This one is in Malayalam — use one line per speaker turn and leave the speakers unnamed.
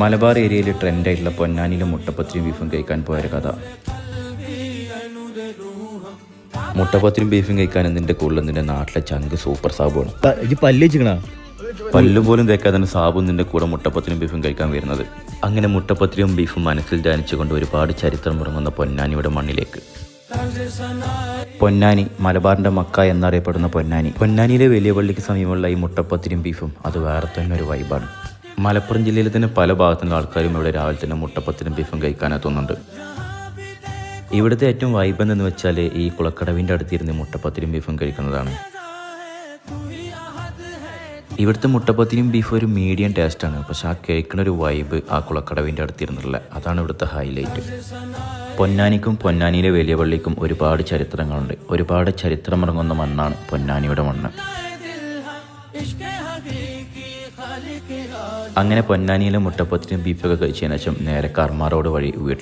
മലബാർ ഏരിയയിൽ ട്രെൻഡായിട്ടുള്ള പൊന്നാനിയിലെ മുട്ടപ്പത്തിരിയും ബീഫും കഴിക്കാൻ പോയൊരു കഥ. മുട്ടപ്പത്തിരിയും ബീഫും കഴിക്കാൻ എന്തിൻ്റെ കൂടുതൽ നിൻ്റെ നാട്ടിലെ ചങ്ക് സൂപ്പർ സാബുമാണ്. പല്ലു പോലും തേക്കാതെ തന്നെ സാബു നിൻ്റെ കൂടെ മുട്ടപ്പത്തിരിയും ബീഫും കഴിക്കാൻ വരുന്നത്. അങ്ങനെ മുട്ടപ്പത്തിരിയും ബീഫും മനസ്സിൽ ധ്യാനിച്ചുകൊണ്ട് ഒരുപാട് ചരിത്രം ഉറങ്ങുന്ന പൊന്നാനിയുടെ മണ്ണിലേക്ക്. പൊന്നാനി മലബാറിൻ്റെ മക്ക എന്നറിയപ്പെടുന്ന പൊന്നാനിയിലെ വലിയ പള്ളിക്ക് സമീപമുള്ള ഈ മുട്ടപ്പത്തിരിയും ബീഫും അത് വേറെ തന്നെ ഒരു വൈബാണ്. മലപ്പുറം ജില്ലയിൽ തന്നെ പല ഭാഗത്തുനിന്ന് ആൾക്കാരും ഇവിടെ രാവിലെ തന്നെ മുട്ടപ്പത്തിരിയും ബീഫും കഴിക്കാനെത്തുന്നുണ്ട്. ഇവിടുത്തെ ഏറ്റവും വൈബ് എന്ന് വെച്ചാൽ ഈ കുളക്കടവിൻ്റെ അടുത്തിരുന്ന് മുട്ടപ്പത്തിരിയും ബീഫും കഴിക്കുന്നതാണ്. ഇവിടുത്തെ മുട്ടപ്പത്തിരിയും ബീഫും ഒരു മീഡിയം ടേസ്റ്റാണ്, പക്ഷെ ആ കഴിക്കുന്ന ഒരു വൈബ് ആ കുളക്കടവിൻ്റെ അടുത്തിരുന്നില്ല. അതാണ് ഇവിടുത്തെ ഹൈലൈറ്റ്. പൊന്നാനിക്കും പൊന്നാനിയിലെ വലിയ പള്ളിക്കും ഒരുപാട് ചരിത്രങ്ങളുണ്ട്. ഒരുപാട് ചരിത്രമിറങ്ങുന്ന മണ്ണാണ് പൊന്നാനിയുടെ മണ്ണ്. അങ്ങനെ പൊന്നാനിയിലെ മുട്ടപ്പത്തിരിയും ബീഫൊക്കെ കഴിച്ചതിന് ശേഷം നേരെ കർമ്മ റോഡ് വഴി വീട്ടിൽ